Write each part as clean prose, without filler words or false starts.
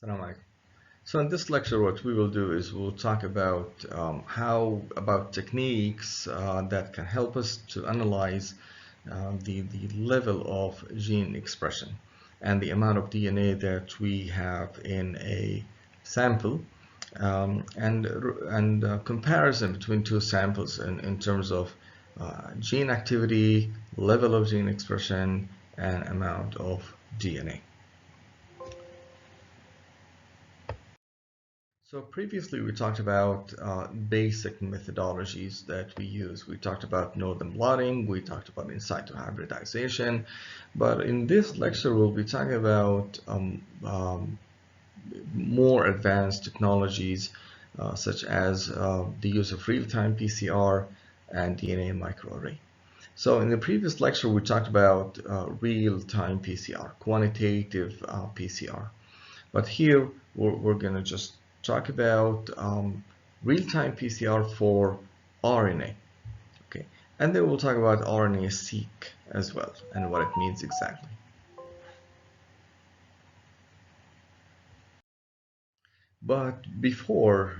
Assalamu alaikum. So in this lecture, what we will do is we'll talk about about techniques that can help us to analyze the level of gene expression and the amount of DNA that we have in a sample, and comparison between two samples in terms of gene activity, level of gene expression, and amount of DNA. So previously we talked about basic methodologies that we use. We talked about northern blotting, we talked about in situ hybridization, but in this lecture we'll be talking about more advanced technologies such as the use of real-time PCR and DNA microarray. So in the previous lecture we talked about real-time PCR, quantitative PCR, but here we're going to just talk about real-time PCR for RNA. Okay, and then we'll talk about RNA-seq as well and what it means exactly. But before,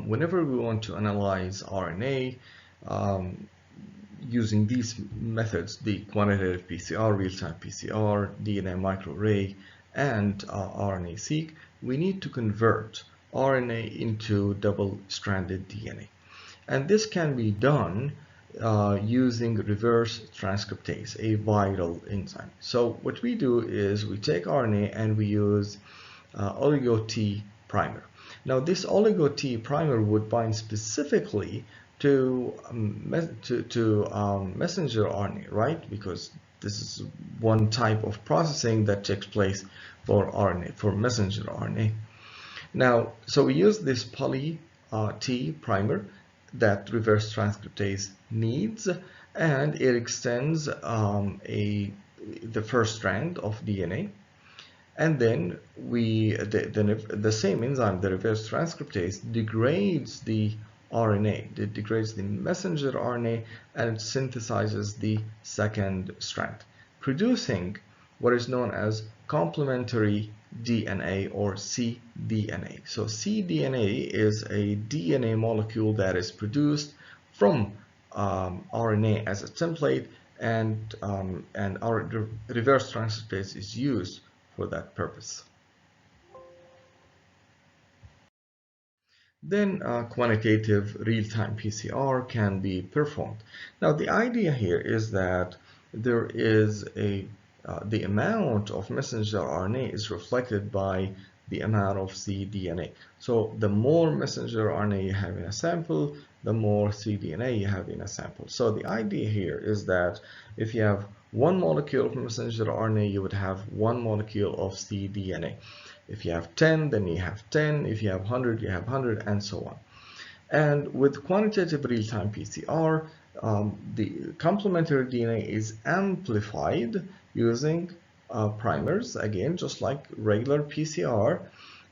whenever we want to analyze RNA using these methods, the quantitative PCR, real-time PCR, DNA microarray, and RNA-seq, we need to convert RNA into double-stranded DNA. And this can be done using reverse transcriptase, a viral enzyme. So what we do is we take RNA and we use oligo-T primer. Now this oligo-T primer would bind specifically to messenger RNA, right? Because this is one type of processing that takes place for RNA, for messenger RNA. Now, so we use this poly-T primer that reverse transcriptase needs, and it extends the first strand of DNA. And then the same enzyme, the reverse transcriptase, degrades the RNA. It degrades the messenger RNA and it synthesizes the second strand, producing what is known as complementary DNA or cDNA. So cDNA is a DNA molecule that is produced from RNA as a template, and our reverse transcriptase is used for that purpose. Then quantitative real-time PCR can be performed. Now the idea here is that there is the amount of messenger RNA is reflected by the amount of cDNA. So the more messenger RNA you have in a sample, the more cDNA you have in a sample. So the idea here is that if you have one molecule of messenger RNA, you would have one molecule of cDNA. If you have 10, then you have 10. If you have 100, you have 100, and so on. And with quantitative real-time PCR, the complementary DNA is amplified using primers, again, just like regular PCR.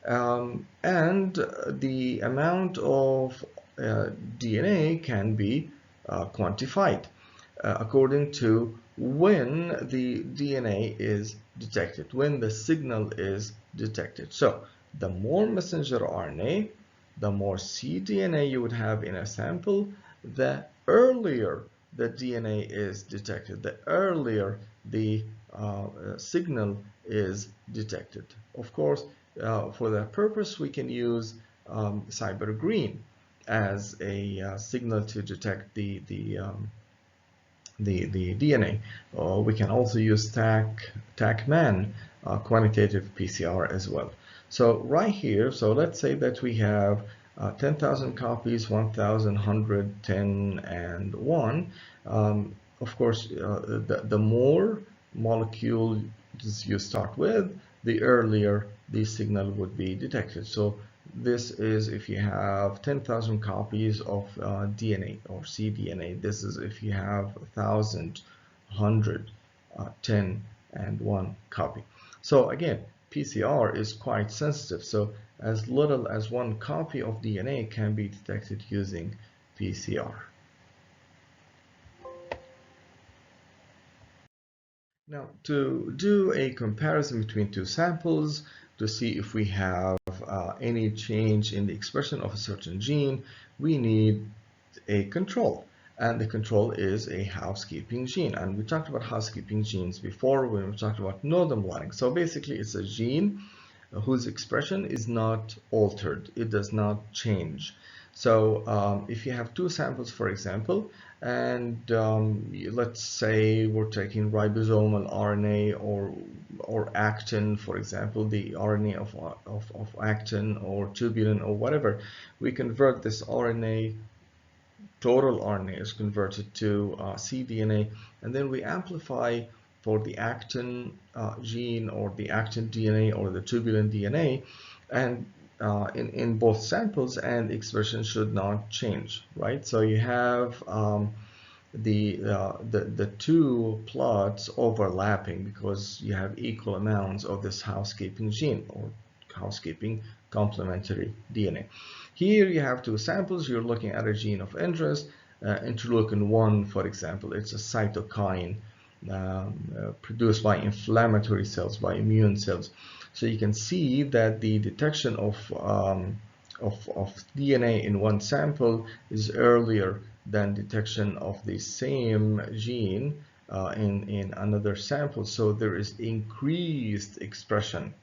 And the amount of DNA can be quantified according to when the DNA is detected, when the signal is detected. So the more messenger RNA, the more cDNA you would have in a sample, the earlier the DNA is detected, the earlier the signal is detected. Of course, for that purpose, we can use cyber green as a signal to detect the DNA. We can also use TACMAN quantitative PCR as well. So right here, so let's say that we have 10,000 copies, 1,000, 100, 10, and 1. Of course, the more molecules you start with, the earlier the signal would be detected. So this is if you have 10,000 copies of DNA or cDNA. This is if you have 1,000, 100, 10, and 1 copy. So again, PCR is quite sensitive. So as little as 1 copy of DNA can be detected using PCR. Now, to do a comparison between two samples, to see if we have any change in the expression of a certain gene, we need a control. And the control is a housekeeping gene. And we talked about housekeeping genes before when we talked about nodal blinding. So basically, it's a gene whose expression is not altered. It does not change. So if you have two samples, for example, and let's say we're taking ribosomal RNA or actin, for example, the RNA of actin or tubulin or whatever, we convert this RNA, total RNA is converted to cDNA, and then we amplify for the actin gene or the actin DNA or the tubulin DNA, and in both samples, and expression should not change, right? So you have the two plots overlapping because you have equal amounts of this housekeeping gene or housekeeping complementary DNA. Here you have two samples. You're looking at a gene of interest, interleukin-1, for example. It's a cytokine produced by inflammatory cells, by immune cells. So you can see that the detection of DNA in one sample is earlier than detection of the same gene in another sample. So there is increased expression,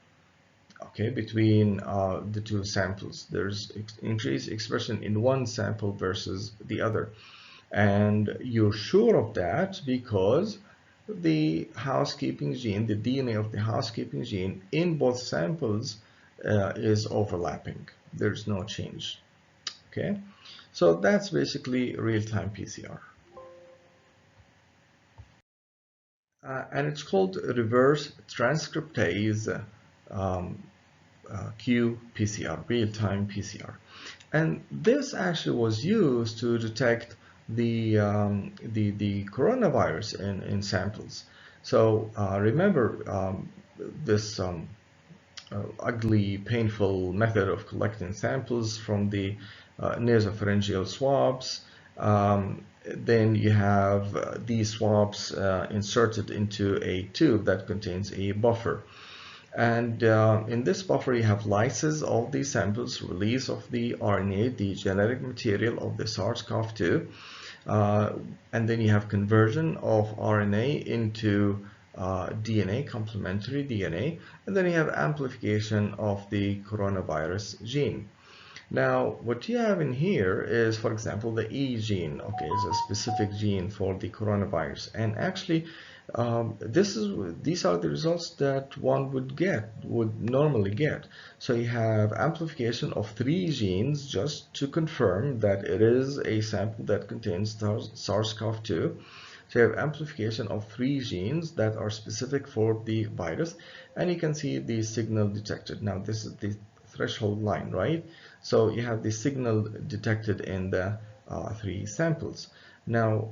okay, between the two samples. There's increased expression in one sample versus the other. And you're sure of that because the housekeeping gene, the DNA of the housekeeping gene in both samples is overlapping. There's no change. Okay, so that's basically real-time PCR. And it's called reverse transcriptase qPCR, real-time PCR. And this actually was used to detect the coronavirus in samples. So remember this ugly, painful method of collecting samples from the nasopharyngeal swabs. Then you have these swabs inserted into a tube that contains a buffer. And in this buffer, you have lysis of the samples, release of the RNA, the genetic material of the SARS-CoV-2, and then you have conversion of RNA into DNA, complementary DNA, and then you have amplification of the coronavirus gene. Now, what you have in here is, for example, the E gene, okay, is a specific gene for the coronavirus. And actually, these are the results that one would normally get. So you have amplification of 3 genes just to confirm that it is a sample that contains SARS-CoV-2. So you have amplification of 3 genes that are specific for the virus, and you can see the signal detected. Now this is the threshold line, right? So you have the signal detected in the 3 samples. Now,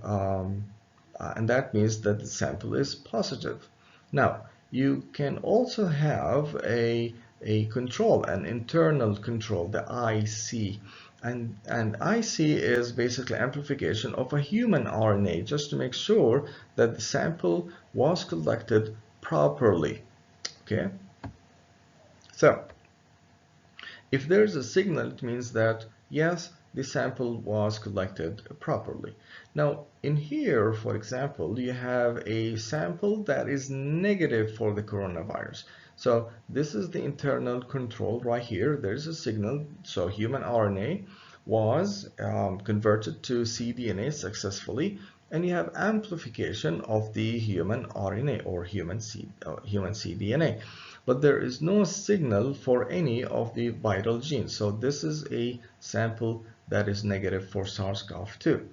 and that means that the sample is positive. Now, you can also have a control, an internal control, the IC. And IC is basically amplification of a human RNA, just to make sure that the sample was collected properly. Okay? So, if there's a signal, it means that, yes, the sample was collected properly. Now, in here, for example, you have a sample that is negative for the coronavirus. So this is the internal control right here. There's a signal. So human RNA was converted to cDNA successfully, and you have amplification of the human RNA or human cDNA. But there is no signal for any of the viral genes. So this is a sample that is negative for SARS-CoV-2.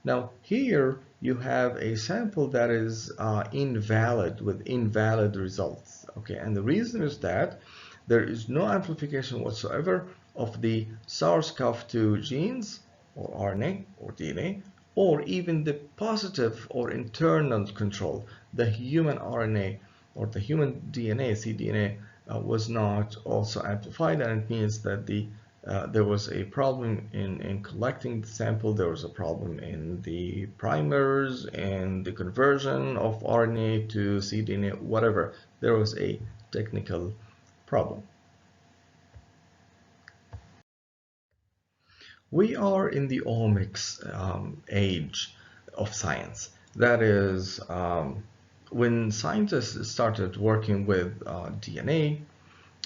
Now here you have a sample that is invalid with invalid results. Okay, and the reason is that there is no amplification whatsoever of the SARS-CoV-2 genes or RNA or DNA, or even the positive or internal control, the human RNA or the human DNA, cDNA, was not also amplified, and it means that there was a problem in collecting the sample. There was a problem in the primers and the conversion of RNA to cDNA, whatever. There was a technical problem. We are in the omics age of science. That is, when scientists started working with DNA,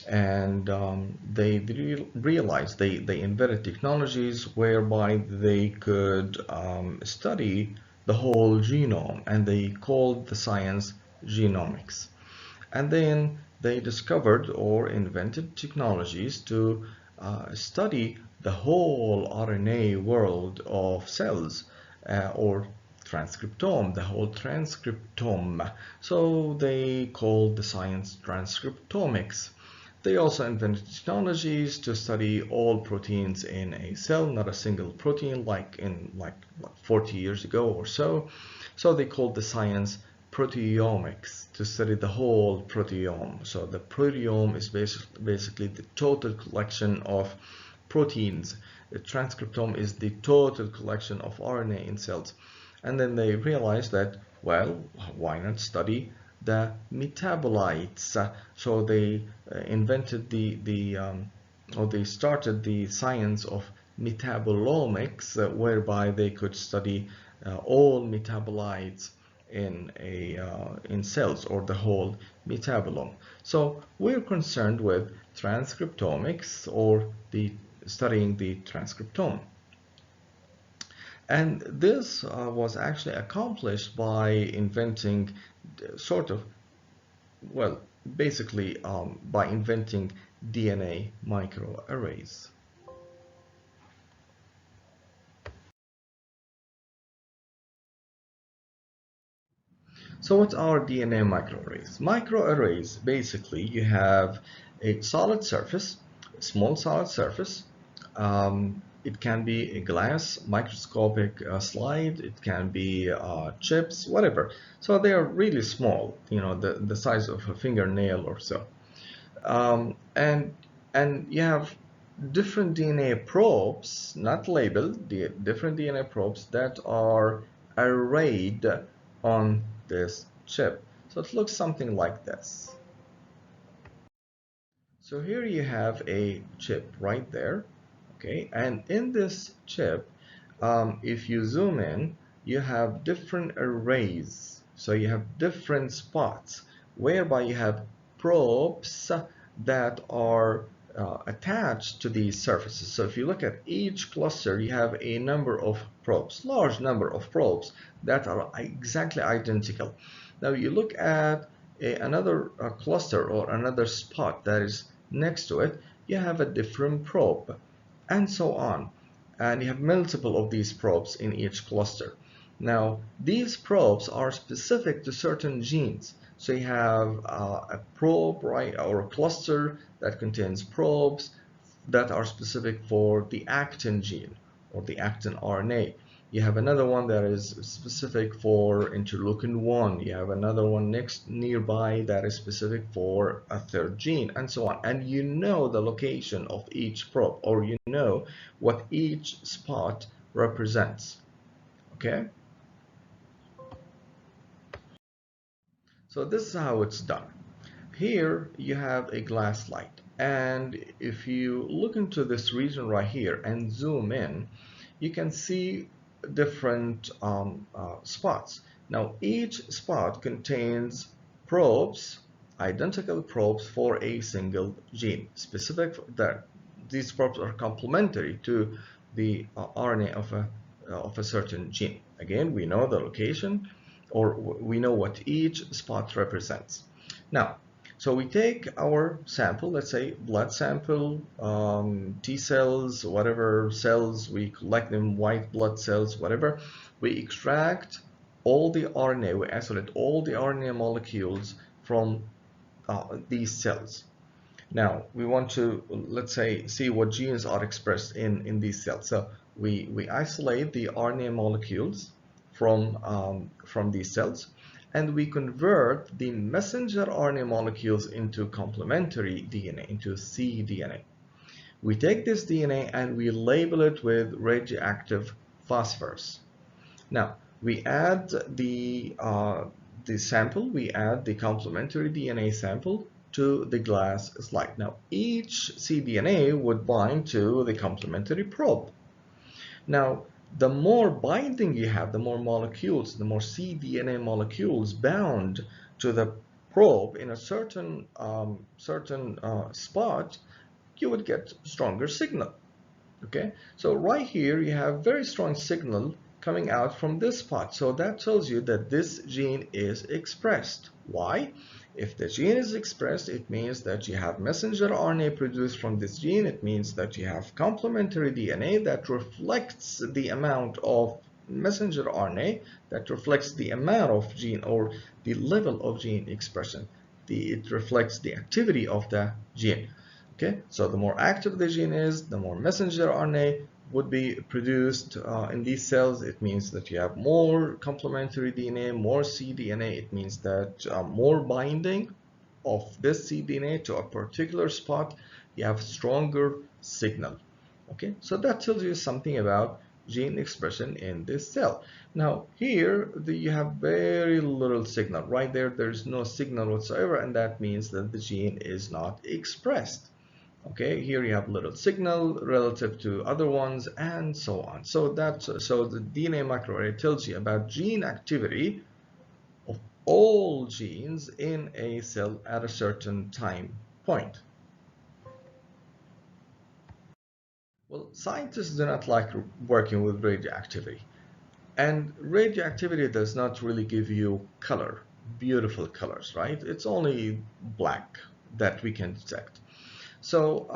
and they realized they invented technologies whereby they could study the whole genome, and they called the science genomics. And then they discovered or invented technologies to study the whole RNA world of cells, or transcriptome, the whole transcriptome. So they called the science transcriptomics. They also invented technologies to study all proteins in a cell, not a single protein like 40 years ago or so. So they called the science proteomics, to study the whole proteome. So the proteome is basically the total collection of proteins. The transcriptome is the total collection of RNA in cells. And then they realized that, well, why not study the metabolites? So they invented or they started the science of metabolomics, whereby they could study all metabolites in cells, or the whole metabolome. So we're concerned with transcriptomics, or the studying the transcriptome. And this was actually accomplished by inventing well, basically by inventing DNA microarrays. So what are DNA microarrays? Microarrays, basically, you have a solid surface, a small solid surface. It can be a glass microscopic slide. It can be chips, whatever. So they are really small, the size of a fingernail or so. And you have different DNA probes, not labeled, different DNA probes that are arrayed on this chip. So it looks something like this. So here you have a chip right there, okay? And in this chip, if you zoom in, you have different arrays. So you have different spots whereby you have probes that are attached to these surfaces. So if you look at each cluster, you have a number of probes, large number of probes that are exactly identical. Now you look at another cluster or another spot that is next to it, you have a different probe, and so on. And you have multiple of these probes in each cluster. Now, these probes are specific to certain genes. So you have a probe, right, or a cluster that contains probes that are specific for the actin gene or the actin RNA. You have another one that is specific for interleukin-1. You have another one nearby that is specific for a third gene, and so on. And you know the location of each probe, or you know what each spot represents. Okay? So this is how it's done. Here you have a glass slide, and if you look into this region right here and zoom in, you can see different spots. Now each spot contains probes, identical probes for a single gene, specific that these probes are complementary to the RNA of a certain gene. Again, we know the location, or we know what each spot represents. Now, so we take our sample, let's say blood sample, T cells, whatever cells, we collect them, white blood cells, whatever. We extract all the RNA, we isolate all the RNA molecules from these cells. Now, we want to, let's say, see what genes are expressed in these cells. So we isolate the RNA molecules from these cells, and we convert the messenger RNA molecules into complementary DNA, into cDNA. We take this DNA and we label it with radioactive phosphorus. Now, we add the sample, we add the complementary DNA sample to the glass slide. Now, each cDNA would bind to the complementary probe. Now, the more binding you have, the more molecules, the more cDNA molecules bound to the probe in a certain spot, you would get stronger signal. Okay, so right here you have very strong signal coming out from this spot. So that tells you that this gene is expressed. Why? If the gene is expressed, it means that you have messenger RNA produced from this gene. It means that you have complementary DNA that reflects the amount of messenger RNA, that reflects the amount of gene or the level of gene expression. It reflects the activity of the gene. Okay, so the more active the gene is, the more messenger RNA would be produced in these cells. It means that you have more complementary DNA, more cDNA. It means that more binding of this cDNA to a particular spot, you have stronger signal. Okay, so that tells you something about gene expression in this cell. Now here you have very little signal. Right there, there's no signal whatsoever, and that means that the gene is not expressed. Okay, here you have little signal relative to other ones and so on. So the DNA microarray tells you about gene activity of all genes in a cell at a certain time point. Well, scientists do not like working with radioactivity. And radioactivity does not really give you color, beautiful colors, right? It's only black that we can detect. So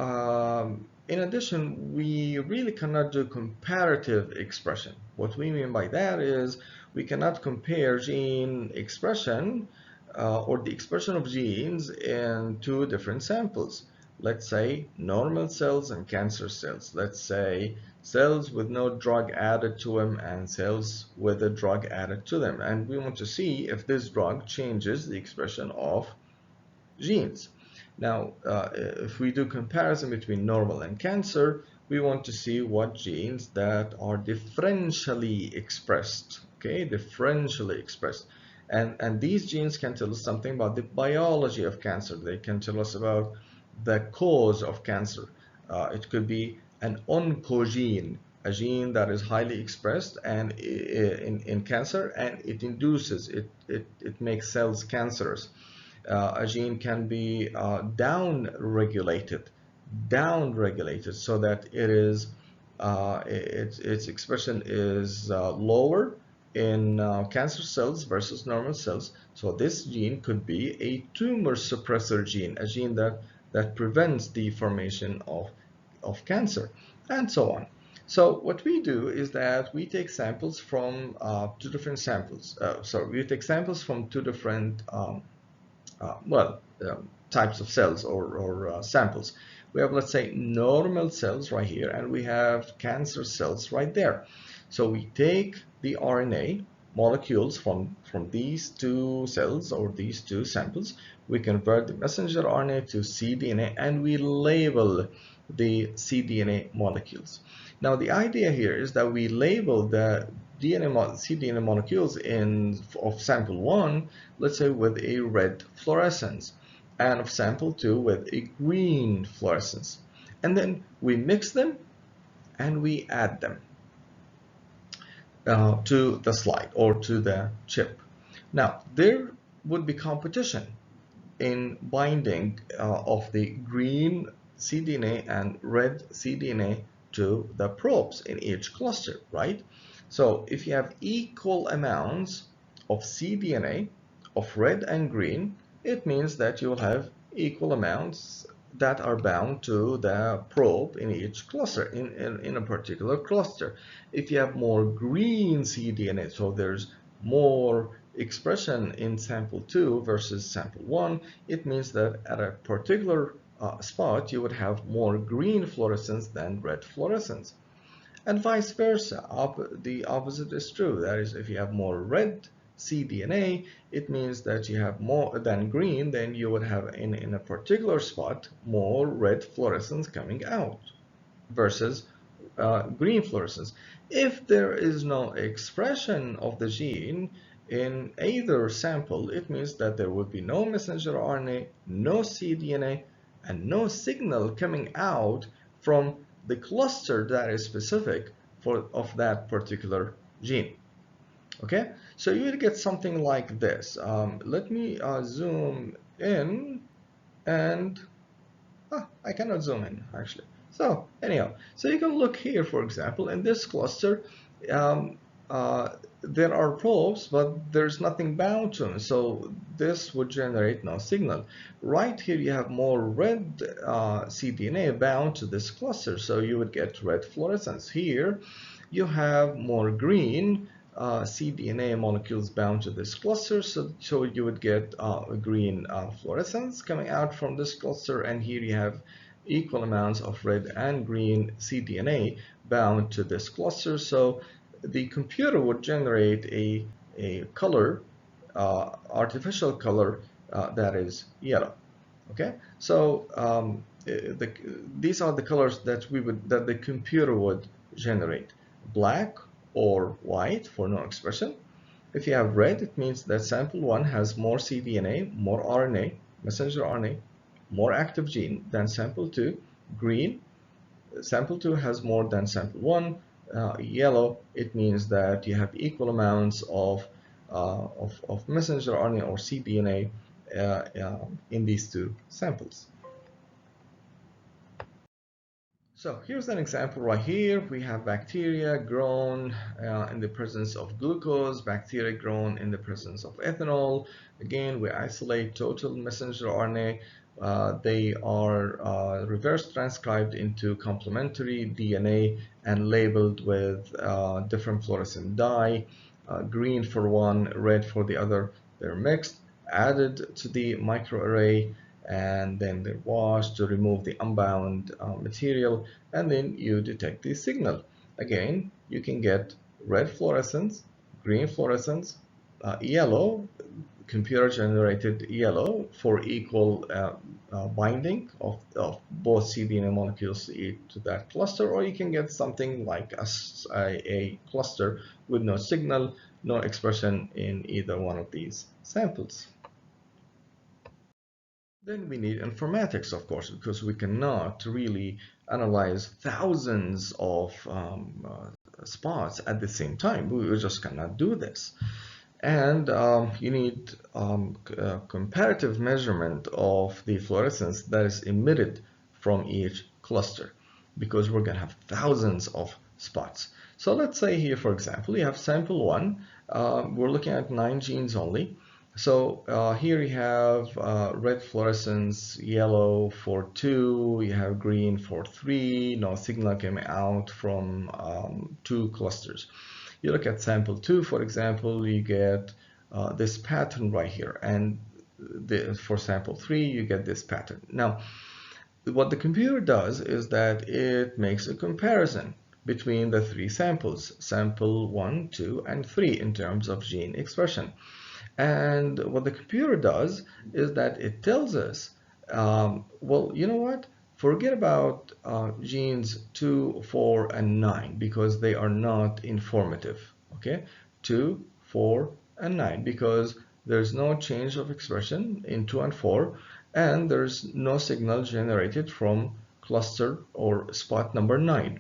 in addition, we really cannot do comparative expression. What we mean by that is we cannot compare gene expression or the expression of genes in two different samples. Let's say normal cells and cancer cells. Let's say cells with no drug added to them and cells with a drug added to them. And we want to see if this drug changes the expression of genes. Now, if we do comparison between normal and cancer, we want to see what genes that are differentially expressed, okay, differentially expressed. And these genes can tell us something about the biology of cancer. They can tell us about the cause of cancer. It could be an oncogene, a gene that is highly expressed and in cancer, and it induces, it makes cells cancerous. A gene can be down-regulated so that it is its expression is lower in cancer cells versus normal cells. So this gene could be a tumor suppressor gene, a gene that prevents the formation of cancer, and so on. So what we do is that we take samples from two different samples. We take samples from two different types of cells or samples. We have, let's say, normal cells right here, and we have cancer cells right there. So we take the RNA molecules from these two cells or these two samples. We convert the messenger RNA to cDNA, and we label the cDNA molecules. Now, the idea here is that we label the cDNA molecules of sample 1, let's say, with a red fluorescence, and of sample 2 with a green fluorescence. And then we mix them and we add them to the slide or to the chip. Now, there would be competition in binding of the green cDNA and red cDNA to the probes in each cluster, right? So if you have equal amounts of cDNA of red and green, it means that you will have equal amounts that are bound to the probe in each cluster, in a particular cluster. If you have more green cDNA, so there's more expression in sample 2 versus sample 1, it means that at a particular spot you would have more green fluorescence than red fluorescence. And vice versa, the opposite is true. That is, if you have more red cDNA, it means that you have more than green, then you would have in a particular spot more red fluorescence coming out versus green fluorescence. If there is no expression of the gene in either sample, it means that there would be no messenger RNA, no cDNA, and no signal coming out from the cluster that is specific of that particular gene. Okay, so you will get something like this. Let me zoom in, and I cannot zoom in actually. So anyhow, so you can look here, for example, in this cluster, um, uh, there are probes, but there's nothing bound to them. So this would generate no signal. Right here, you have more red cDNA bound to this cluster, so you would get red fluorescence. Here, you have more green cDNA molecules bound to this cluster, so you would get a green fluorescence coming out from this cluster, and here you have equal amounts of red and green cDNA bound to this cluster. So the computer would generate a color, artificial color that is yellow. Okay, so these are the colors that the computer would generate: black or white for no expression. If you have red, it means that sample 1 has more cDNA, more RNA, messenger RNA, more active gene than sample 2. Green, sample 2 has more than sample 1. Yellow, it means that you have equal amounts of messenger RNA or cDNA in these two samples. So here's an example right here. We have bacteria grown in the presence of glucose, bacteria grown in the presence of ethanol. Again, we isolate total messenger RNA. They are reverse transcribed into complementary DNA and labeled with different fluorescent dye, green for one, red for the other. They're mixed, added to the microarray, and then they're washed to remove the unbound material, and then you detect the signal. Again, you can get red fluorescence, green fluorescence, yellow, computer generated yellow for equal binding of both cDNA molecules to that cluster, or you can get something like a cluster with no signal, no expression in either one of these samples. Then we need informatics, of course, because we cannot really analyze thousands of spots at the same time. We just cannot do this. And you need comparative measurement of the fluorescence that is emitted from each cluster, because we're going to have thousands of spots. So let's say here, for example, you have sample 1. We're looking at 9 genes only. So here you have red fluorescence, yellow for 2, you have green for 3, no signal came out from 2 clusters. You look at sample 2, for example, you get this pattern right here, and for sample 3, you get this pattern. Now, what the computer does is that it makes a comparison between the 3 samples, sample 1, 2, and 3, in terms of gene expression. And what the computer does is that it tells us, well, you know what? Forget about genes 2, 4, and 9, because they are not informative. Okay, 2, 4, and 9, because there's no change of expression in 2 and 4, and there's no signal generated from cluster or spot number 9.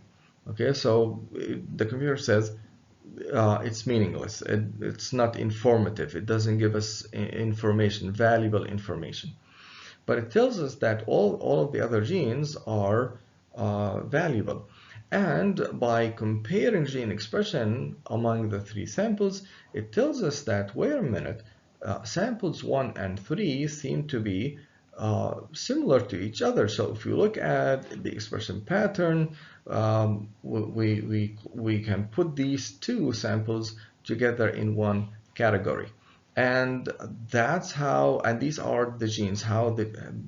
Okay, so the computer says it's meaningless. It's not informative. It doesn't give us information, valuable information. But it tells us that all of the other genes are valuable. And by comparing gene expression among the 3 samples, it tells us that, wait a minute, samples 1 and 3 seem to be similar to each other. So if you look at the expression pattern, we can put these 2 samples together in one category. And that's how, and these are the genes,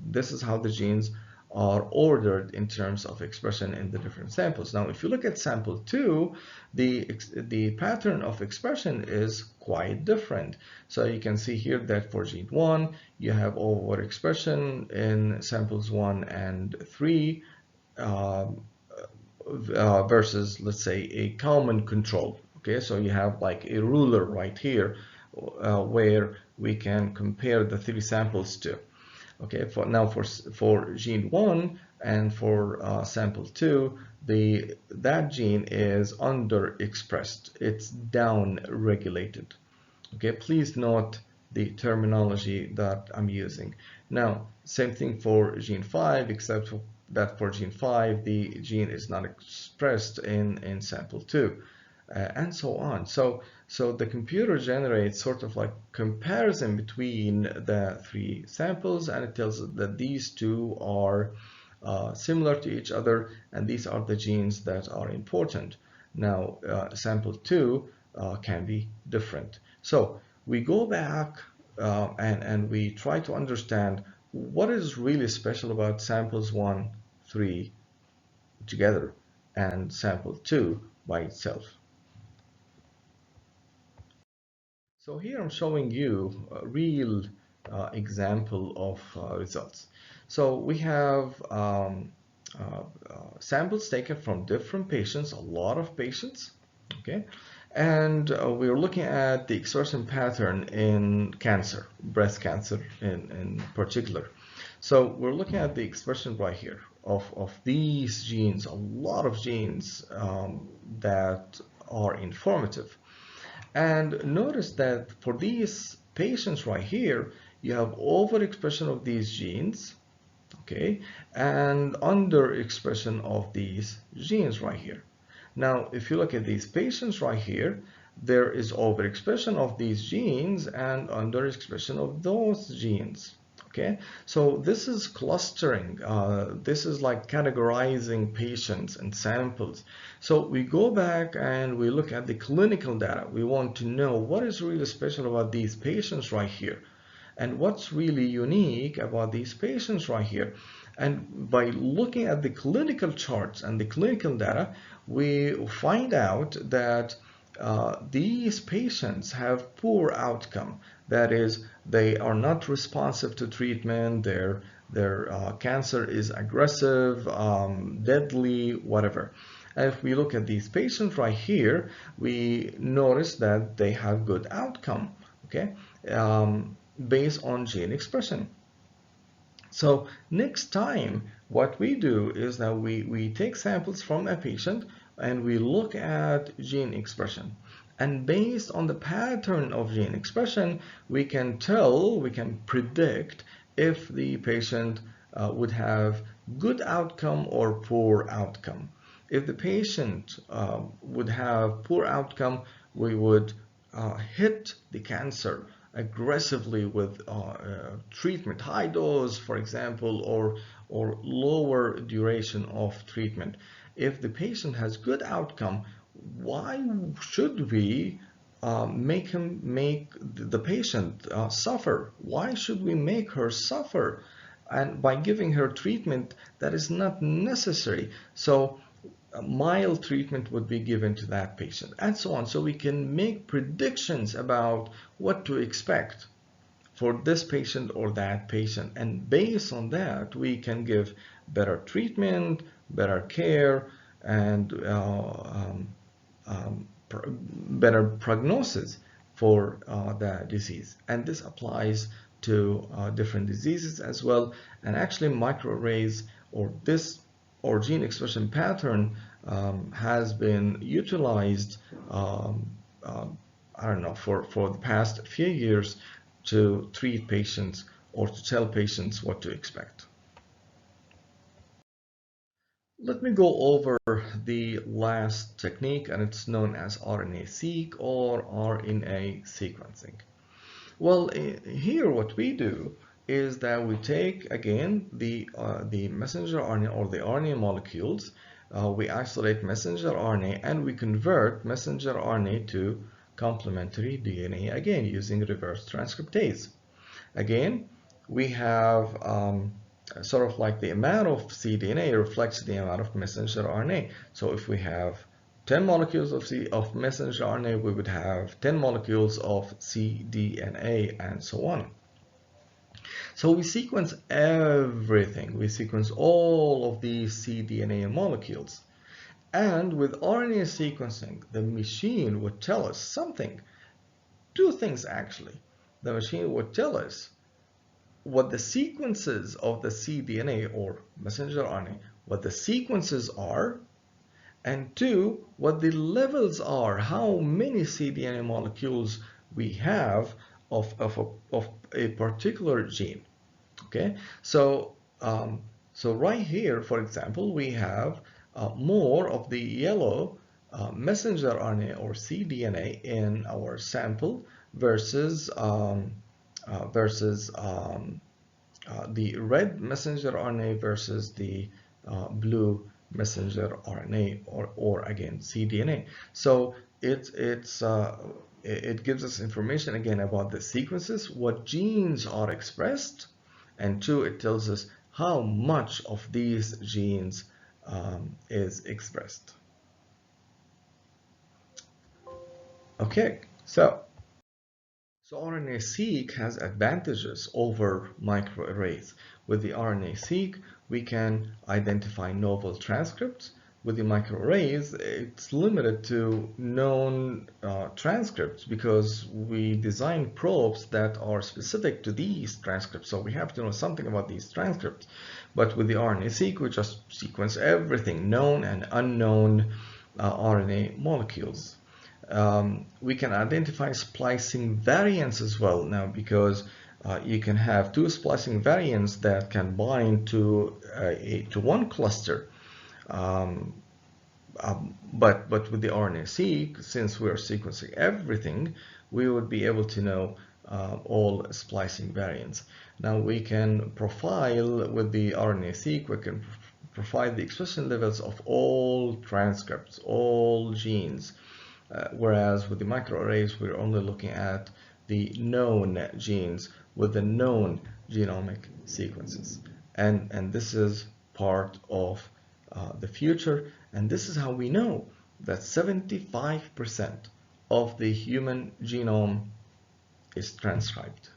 this is how the genes are ordered in terms of expression in the different samples. Now, if you look at sample 2, the pattern of expression is quite different. So you can see here that for gene 1, you have overexpression in samples 1 and 3 versus, let's say, a common control. Okay, so you have like a ruler right here where we can compare the 3 samples to. Okay, for gene 1, and for sample 2, that gene is underexpressed. It's down-regulated. Okay, please note the terminology that I'm using. Now, same thing for gene 5, except for that for gene 5, the gene is not expressed in sample 2, and so on. So the computer generates sort of like comparison between the 3 samples, and it tells us that these 2 are similar to each other, and these are the genes that are important. Now, sample 2 can be different. So we go back and we try to understand what is really special about samples 1, 3 together and sample 2 by itself. So here I'm showing you a real example of results. So we have samples taken from different patients, a lot of patients, okay? And we're looking at the expression pattern in cancer, breast cancer in particular. So we're looking at the expression right here of these genes, a lot of genes that are informative. And notice that for these patients right here, you have overexpression of these genes, okay, and underexpression of these genes right here. Now, if you look at these patients right here, there is overexpression of these genes and underexpression of those genes. Okay, so this is clustering. This is like categorizing patients and samples. So we go back and we look at the clinical data. We want to know what is really special about these patients right here, and what's really unique about these patients right here. And by looking at the clinical charts and the clinical data, we find out that these patients have poor outcome. That is, they are not responsive to treatment, their cancer is aggressive, deadly, whatever. And if we look at these patients right here, we notice that they have good outcome, okay, based on gene expression. So next time, what we do is that we take samples from a patient and we look at gene expression. And based on the pattern of gene expression, we can predict if the patient would have good outcome or poor outcome. If the patient would have poor outcome, we would hit the cancer aggressively with treatment, high dose, for example, or lower duration of treatment. If the patient has good outcome, why should we make the patient suffer? Why should we make her suffer? And by giving her treatment that is not necessary. So a mild treatment would be given to that patient, and so on. So we can make predictions about what to expect for this patient or that patient, and based on that we can give better treatment, better care, and better prognosis for the disease. And this applies to different diseases as well. And actually microarrays or gene expression pattern has been utilized I don't know, for the past few years to treat patients or to tell patients what to expect. Let me go over the last technique, and it's known as RNA-seq or RNA sequencing. Well, here what we do is that we take again the messenger RNA or the RNA molecules. We isolate messenger RNA and we convert messenger RNA to complementary DNA again using reverse transcriptase. Again, we have sort of like the amount of cDNA reflects the amount of messenger RNA. So if we have 10 molecules of messenger RNA, we would have 10 molecules of cDNA and so on. So we sequence everything. We sequence all of these cDNA molecules. And with RNA sequencing, the machine would tell us something. Two things actually. The machine would tell us what the sequences of the cDNA or messenger RNA, what the sequences are, and two, what the levels are, how many cDNA molecules we have of a particular gene. Okay, so so right here, for example, we have more of the yellow messenger RNA or cDNA in our sample versus the red messenger RNA versus the blue messenger RNA or again cDNA. So it gives us information again about the sequences, what genes are expressed, and two, it tells us how much of these genes is expressed. Okay, so RNA-seq has advantages over microarrays. With the RNA-seq, we can identify novel transcripts. With the microarrays, it's limited to known transcripts because we design probes that are specific to these transcripts. So we have to know something about these transcripts. But with the RNA-seq, we just sequence everything, known and unknown RNA molecules. We can identify splicing variants as well now, because you can have two splicing variants that can bind to one cluster. But with the RNA-seq, since we are sequencing everything, we would be able to know all splicing variants. Now we can profile with the RNA-seq, we can profile the expression levels of all transcripts, all genes. Whereas with the microarrays, we're only looking at the known genes with the known genomic sequences. And this is part of the future. And this is how we know that 75% of the human genome is transcribed.